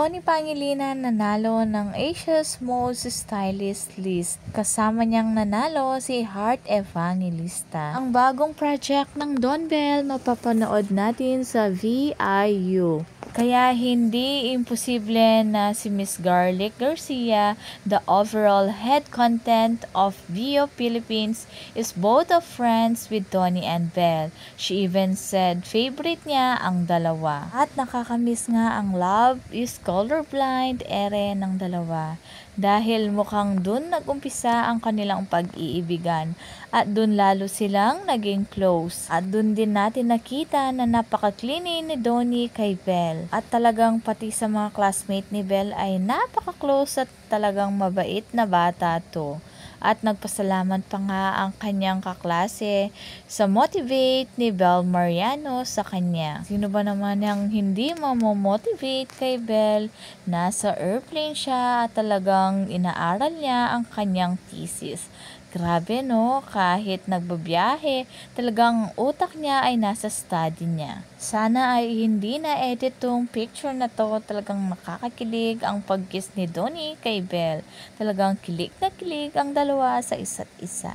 Donnie Pangilinan nanalo ng Asia's Most Stylish list. Kasama niyang nanalo si Heart Evangelista. Ang bagong project ng Don Bell mapapanood natin sa VIU. Kaya hindi imposible na si Miss Garlic Garcia, the overall head content of VIO Philippines, is both of friends with Donnie and Bell. She even said favorite niya ang dalawa. At nakakamiss nga ang Love is Colorblind ere ng dalawa. Dahil mukhang dun nag-umpisa ang kanilang pag-iibigan at dun lalo silang naging close. At dun din natin nakita na napaka-clingy ni Donnie kay Bell. At talagang pati sa mga classmate ni Bell ay napaka-close at talagang mabait na bata to. At nagpasalamat pa nga ang kanyang kaklase sa motivate ni Bel Mariano sa kanya. Sino ba naman ang hindi mamomotivate kay Bel? Nasa airplane siya at talagang inaaral niya ang kanyang thesis. Grabe no, kahit nagbabiyahe, talagang utak niya ay nasa study niya. Sana ay hindi na edit tong picture na to, talagang nakakakilig ang pag-kiss ni Donnie kay Bell. Talagang kilig na kilig ang dalawa sa isa't isa.